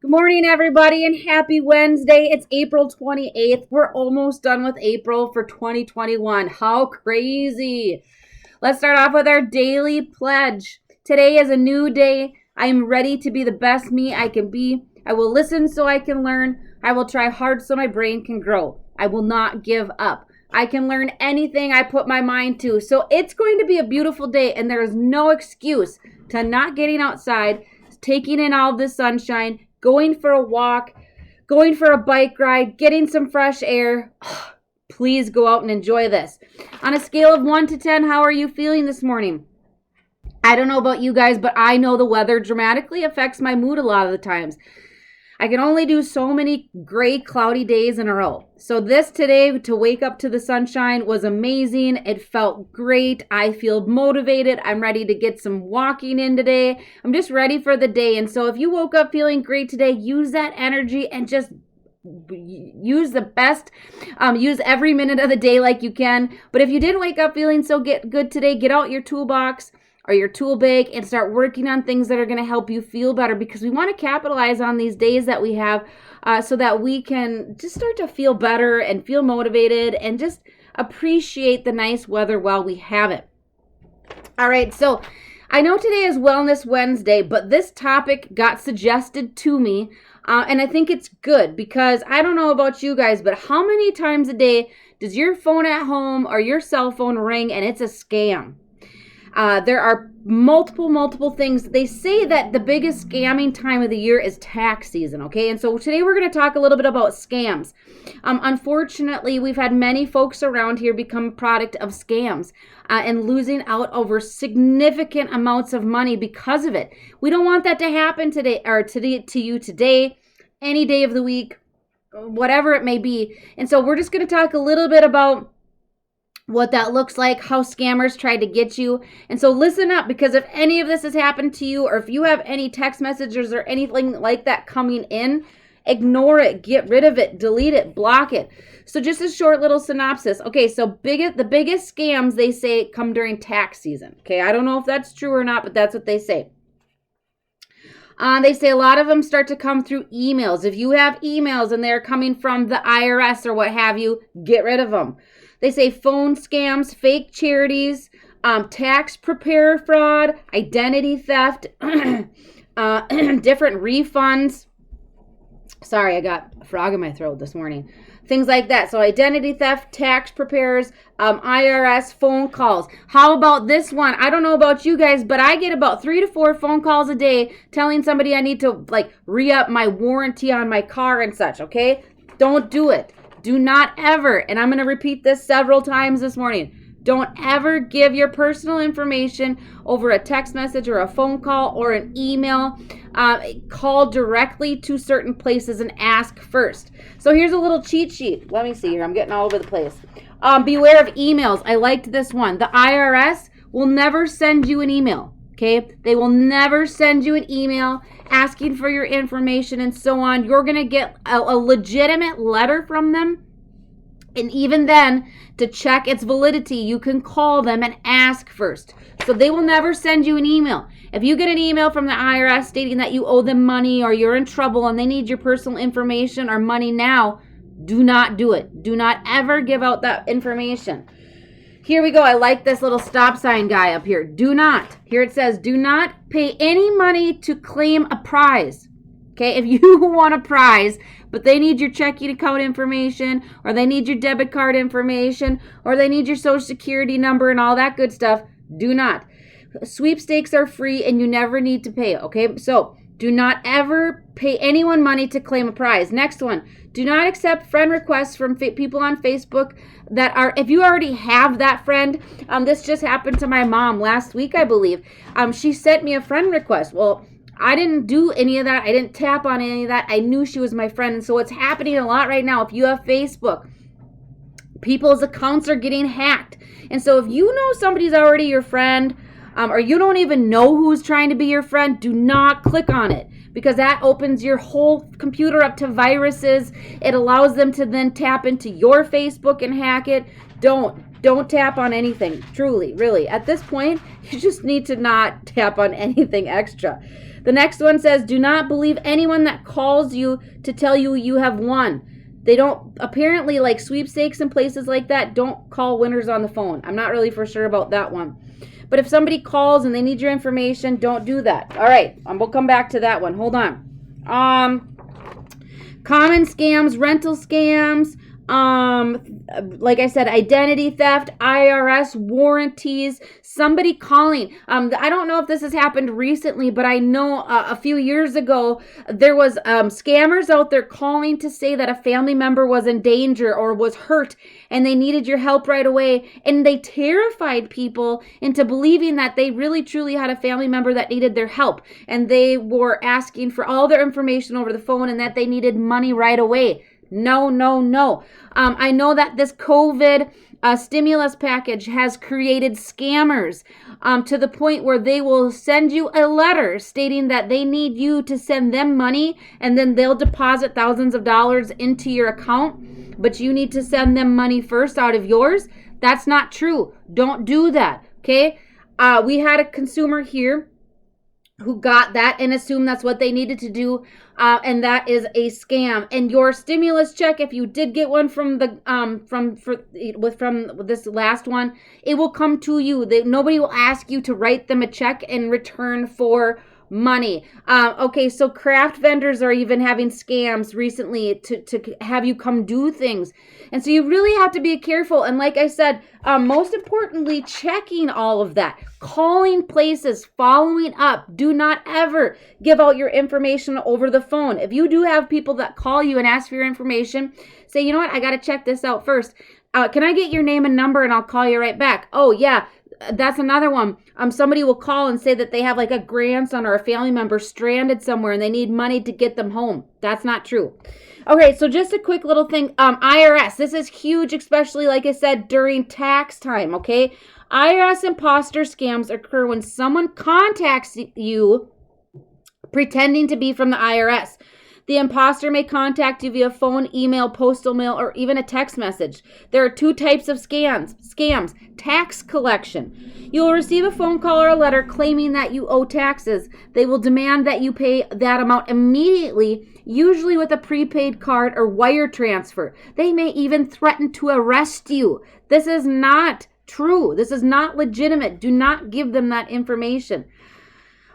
Good morning, everybody, and happy Wednesday. It's April 28th. We're almost done with April for 2021. How crazy. Let's start off with our daily pledge. Today is a new day. I am ready to be the best me I can be. I will listen so I can learn. I will try hard so my brain can grow. I will not give up. I can learn anything I put my mind to. So it's going to be a beautiful day, and there is no excuse to not getting outside, taking in all the sunshine, going for a walk, going for a bike ride, getting some fresh air. Please go out and enjoy this. On a scale of 1 to 10, how are you feeling this morning? I don't know about you guys, but I know the weather dramatically affects my mood a lot of the times. I can only do so many gray, cloudy days in a row. So this today, to wake up to the sunshine, was amazing. It felt great. I feel motivated. I'm ready to get some walking in today. I'm just ready for the day. And so if you woke up feeling great today, use that energy and just use the best. Use every minute of the day like you can. But if you didn't wake up feeling so good today, get out your toolbox or your tool bag and start working on things that are going to help you feel better, because we want to capitalize on these days that we have so that we can just start to feel better and feel motivated and just appreciate the nice weather while we have it. All right, so I know today is Wellness Wednesday, but this topic got suggested to me, and I think it's good because I don't know about you guys, but how many times a day does your phone at home or your cell phone ring and it's a scam? There are multiple things. They say that the biggest scamming time of the year is tax season, okay? And so today we're going to talk a little bit about scams. Unfortunately, we've had many folks around here become a product of scams and losing out over significant amounts of money because of it. We don't want that to happen today or to you today, any day of the week, whatever it may be. And so we're just going to talk a little bit about what that looks like, how scammers try to get you. And so listen up, because if any of this has happened to you, or if you have any text messages or anything like that coming in, ignore it, get rid of it, delete it, block it. So just a short little synopsis. Okay, so the biggest scams, they say, come during tax season. Okay, I don't know if that's true or not, but that's what they say. They say a lot of them start to come through emails. If you have emails and they're coming from the IRS or what have you, get rid of them. They say phone scams, fake charities, tax preparer fraud, identity theft, different refunds. Sorry, I got a frog in my throat this morning. Things like that. So identity theft, tax preparers, IRS phone calls. How about this one? I don't know about you guys, but I get about 3 to 4 phone calls a day telling somebody I need to re-up my warranty on my car and such, okay? Don't do it. Do not ever, and I'm going to repeat this several times this morning, don't ever give your personal information over a text message or a phone call or an email. Call directly to certain places and ask first. So here's a little cheat sheet. Let me see here. I'm getting all over the place. Beware of emails. I liked this one. The IRS will never send you an email. Okay? They will never send you an email asking for your information and so on. You're going to get a legitimate letter from them. And even then, to check its validity, you can call them and ask first. So they will never send you an email. If you get an email from the IRS stating that you owe them money or you're in trouble and they need your personal information or money now, do not do it. Do not ever give out that information. Here we go. I like this little stop sign guy up here. Do not. Here it says, do not pay any money to claim a prize. Okay, if you want a prize, but they need your checking account information, or they need your debit card information, or they need your social security number and all that good stuff, do not. Sweepstakes are free and you never need to pay. Okay, so do not ever pay anyone money to claim a prize. Next one, do not accept friend requests from people on Facebook that are, if you already have that friend, this just happened to my mom last week, I believe. She sent me a friend request. Well, I didn't do any of that. I didn't tap on any of that. I knew she was my friend. And so what's happening a lot right now, if you have Facebook, people's accounts are getting hacked. And so if you know somebody's already your friend, or you don't even know who's trying to be your friend, do not click on it, because that opens your whole computer up to viruses. It allows them to then tap into your Facebook and hack it. Don't tap on anything. Truly, really. At this point, you just need to not tap on anything extra. The next one says, do not believe anyone that calls you to tell you you have won. They don't, apparently, like sweepstakes and places like that, don't call winners on the phone. I'm not really for sure about that one. But if somebody calls and they need your information, don't do that. All right, we'll come back to that one. Hold on. Common scams, rental scams, like I said, identity theft, IRS warranties, somebody calling. I don't know if this has happened recently, but I know a few years ago, there was scammers out there calling to say that a family member was in danger or was hurt and they needed your help right away. And they terrified people into believing that they really truly had a family member that needed their help. And they were asking for all their information over the phone and that they needed money right away. No, no, no. I know that this COVID stimulus package has created scammers to the point where they will send you a letter stating that they need you to send them money, and then they'll deposit thousands of dollars into your account, but you need to send them money first out of yours. That's not true. Don't do that, okay? We had a consumer here who got that and assumed that's what they needed to do, and that is a scam. And your stimulus check, if you did get one from the from this last one, it will come to you. Nobody will ask you to write them a check in return for money. Okay, so craft vendors are even having scams recently to have you come do things. And so you really have to be careful. And like I said, most importantly, checking all of that, calling places, following up. Do not ever give out your information over the phone. If you do have people that call you and ask for your information, say, you know what, I got to check this out first. Can I get your name and number and I'll call you right back? Oh, yeah. That's another one. Somebody will call and say that they have like a grandson or a family member stranded somewhere and they need money to get them home. That's not true. Okay, so just a quick little thing. IRS, this is huge, especially like I said, during tax time, okay? Irs imposter scams occur when someone contacts you pretending to be from the IRS. The imposter may contact you via phone, email, postal mail, or even a text message. There are two types of scams. Tax collection. You will receive a phone call or a letter claiming that you owe taxes. They will demand that you pay that amount immediately, usually with a prepaid card or wire transfer. They may even threaten to arrest you. This is not true. This is not legitimate. Do not give them that information.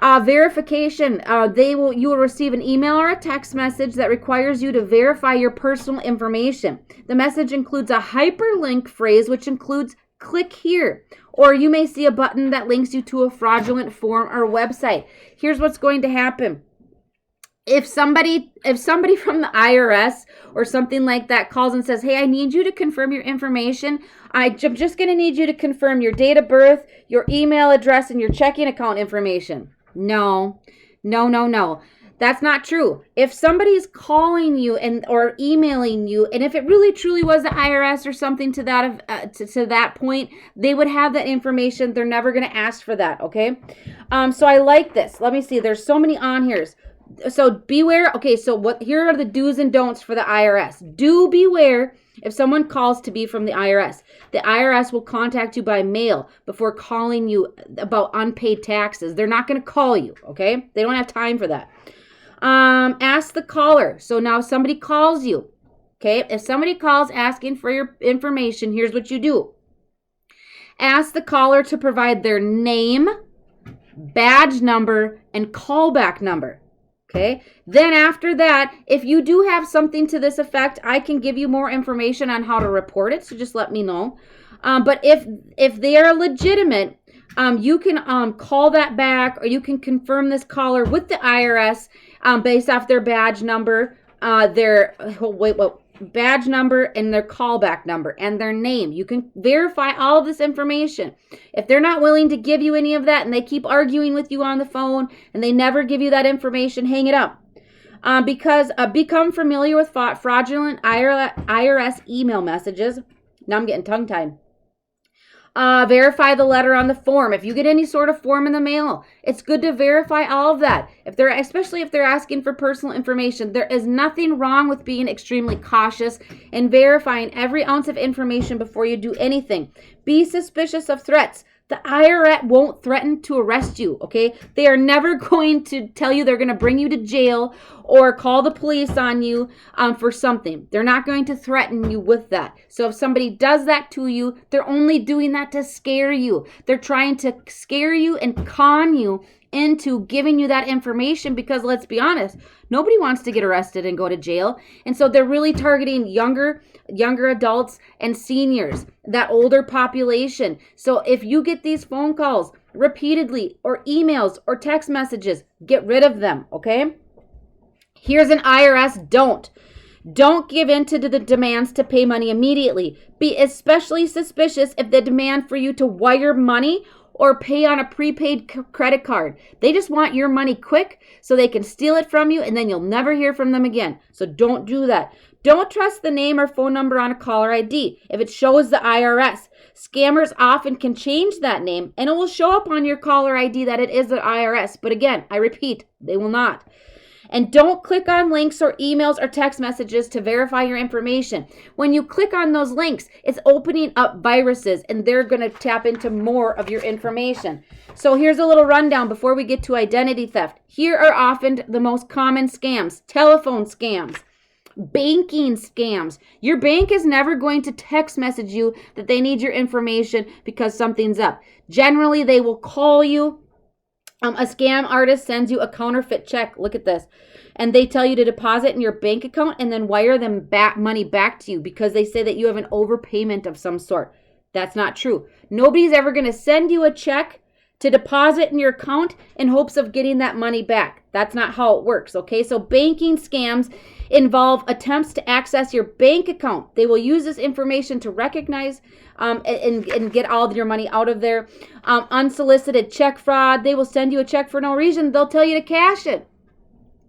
Verification. You will receive an email or a text message that requires you to verify your personal information. The message includes a hyperlink phrase, which includes click here, or you may see a button that links you to a fraudulent form or website. Here's what's going to happen. If somebody from the IRS or something like that calls and says, hey, I need you to confirm your information. I'm just going to need you to confirm your date of birth, your email address, and your checking account information. No. That's not true. If somebody's calling you or emailing you, and if it really truly was the IRS or something to that point, they would have that information. They're never going to ask for that, okay? So I like this. Let me see. There's so many on here. So beware. Okay, so here are the do's and don'ts for the IRS. Do beware if someone calls to be from the IRS. The IRS will contact you by mail before calling you about unpaid taxes. They're not going to call you, okay? They don't have time for that. Ask the caller. So now somebody calls you, okay? If somebody calls asking for your information, here's what you do. Ask the caller to provide their name, badge number, and callback number. Okay. Then after that, if you do have something to this effect, I can give you more information on how to report it. So just let me know. But if they are legitimate, you can call that back, or you can confirm this caller with the IRS based off their badge number, badge number and their callback number and their name. You can verify all of this information. If they're not willing to give you any of that and they keep arguing with you on the phone and they never give you that information, hang it up. Because become familiar with fraudulent IRS email messages. Now I'm getting tongue-tied. Verify the letter on the form. If you get any sort of form in the mail, it's good to verify all of that. Especially if they're asking for personal information, there is nothing wrong with being extremely cautious and verifying every ounce of information before you do anything. Be suspicious of threats. The IRS won't threaten to arrest you, okay? They are never going to tell you they're going to bring you to jail or call the police on you for something. They're not going to threaten you with that. So if somebody does that to you, they're only doing that to scare you. They're trying to scare you and con you into giving you that information because, let's be honest, nobody wants to get arrested and go to jail. And so they're really targeting younger adults and seniors, that older population. So if you get these phone calls repeatedly or emails or text messages, get rid of them, okay? Here's an IRS don't. Don't give in to the demands to pay money immediately. Be especially suspicious if they demand for you to wire money or pay on a prepaid credit card. They just want your money quick so they can steal it from you and then you'll never hear from them again. So don't do that. Don't trust the name or phone number on a caller ID if it shows the IRS. Scammers often can change that name and it will show up on your caller ID that it is the IRS. But again, I repeat, they will not. And don't click on links or emails or text messages to verify your information. When you click on those links, it's opening up viruses and they're going to tap into more of your information. So here's a little rundown before we get to identity theft. Here are often the most common scams: telephone scams, banking scams. Your bank is never going to text message you that they need your information because something's up. Generally, they will call you. A scam artist sends you a counterfeit check. Look at this. And they tell you to deposit in your bank account and then wire them money back to you because they say that you have an overpayment of some sort. That's not true. Nobody's ever going to send you a check to deposit in your account in hopes of getting that money back. That's not how it works, okay? So banking scams involve attempts to access your bank account. They will use this information to recognize and get all of your money out of there. Unsolicited check fraud. They will send you a check for no reason. They'll tell you to cash it.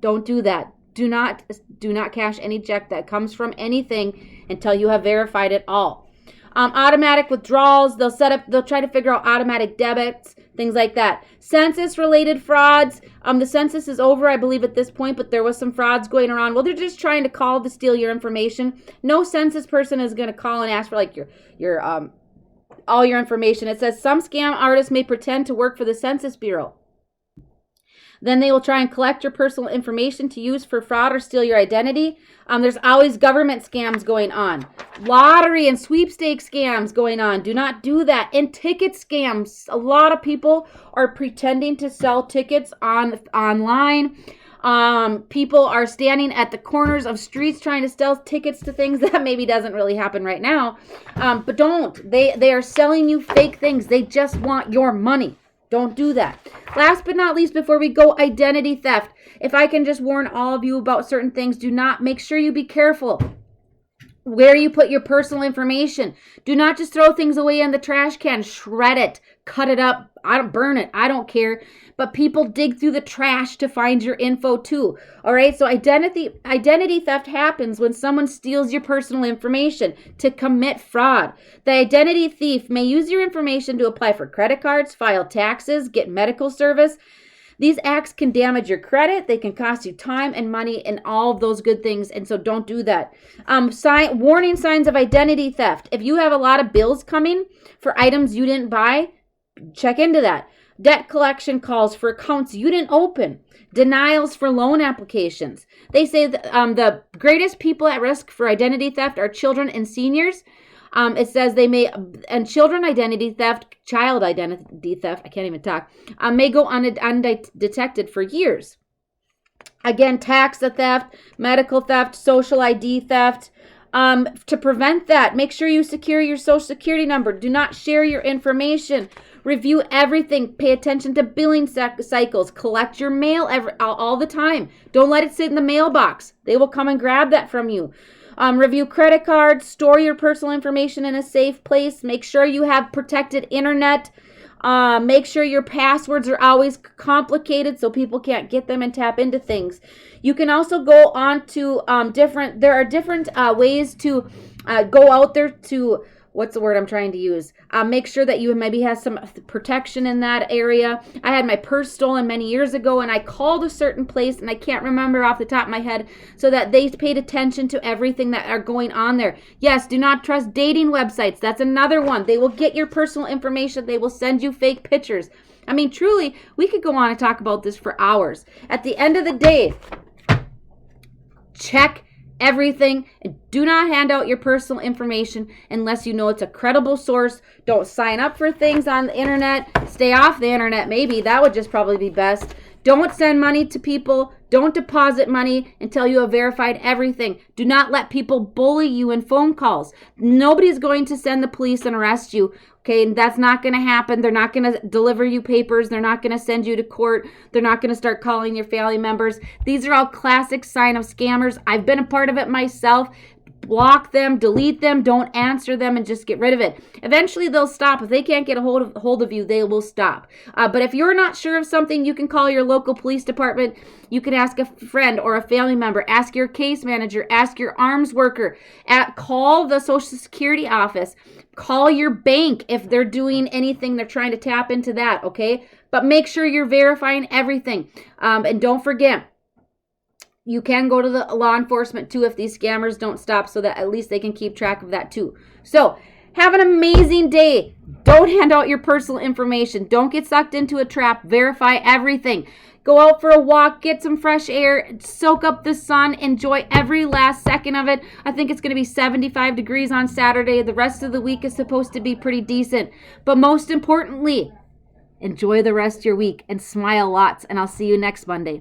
Don't do that. Do not cash any check that comes from anything until you have verified it all. Automatic withdrawals. They'll try to figure out automatic debits, things like that. Census-related frauds. The census is over, I believe, at this point, but there was some frauds going around. Well, they're just trying to call to steal your information. No census person is going to call and ask for like your all your information. It says some scam artists may pretend to work for the Census Bureau. Then they will try and collect your personal information to use for fraud or steal your identity. There's always government scams going on. Lottery and sweepstakes scams going on. Do not do that. And ticket scams. A lot of people are pretending to sell tickets online. People are standing at the corners of streets trying to sell tickets to things that maybe doesn't really happen right now. But don't. They are selling you fake things. They just want your money. Don't do that. Last but not least, before we go, identity theft. If I can just warn all of you about certain things, make sure you be careful where you put your personal information. Do not just throw things away in the trash can. Shred it, cut it up, burn it. I don't care. But people dig through the trash to find your info too. All right. So identity theft happens when someone steals your personal information to commit fraud. The identity thief may use your information to apply for credit cards, file taxes, get medical service. These acts can damage your credit. They can cost you time and money and all of those good things. And so don't do that. Warning signs of identity theft. If you have a lot of bills coming for items you didn't buy, check into that. Debt collection calls for accounts you didn't open. Denials for loan applications. They say that the greatest people at risk for identity theft are children and seniors. It says child identity theft, I can't even talk, may go undetected for years. Again, tax theft, medical theft, social ID theft. To prevent that, make sure you secure your social security number. Do not share your information. Review everything. Pay attention to billing cycles. Collect your mail all the time. Don't let it sit in the mailbox. They will come and grab that from you. Review credit cards. Store your personal information in a safe place. Make sure you have protected internet. Make sure your passwords are always complicated so people can't get them and tap into things. You can also go on to different ways to go out there to what's the word I'm trying to use? Make sure that you maybe have some protection in that area. I had my purse stolen many years ago, and I called a certain place, and I can't remember off the top of my head, so that they paid attention to everything that are going on there. Yes, do not trust dating websites. That's another one. They will get your personal information. They will send you fake pictures. I mean, truly, we could go on and talk about this for hours. At the end of the day, check everything, and do not hand out your personal information unless you know it's a credible source. Don't sign up for things on the internet. Stay off the internet, maybe. That would just probably be best. Don't send money to people. Don't deposit money until you have verified everything. Do not let people bully you in phone calls. Nobody's going to send the police and arrest you. Okay, that's not going to happen. They're not going to deliver you papers. They're not going to send you to court. They're not going to start calling your family members. These are all classic sign of scammers. I've been a part of it myself. Block them, delete them, don't answer them, and just get rid of it. Eventually, they'll stop. If they can't get a hold of you, they will stop. But if you're not sure of something, you can call your local police department. You can ask a friend or a family member. Ask your case manager. Ask your arms worker. Call the Social Security office. Call your bank if they're doing anything. They're trying to tap into that, okay? But make sure you're verifying everything. And don't forget, you can go to the law enforcement too if these scammers don't stop, so that at least they can keep track of that too. So have an amazing day. Don't hand out your personal information. Don't get sucked into a trap. Verify everything. Go out for a walk, get some fresh air, soak up the sun, enjoy every last second of it. I think it's going to be 75 degrees on Saturday. The rest of the week is supposed to be pretty decent. But most importantly, enjoy the rest of your week and smile lots, and I'll see you next Monday.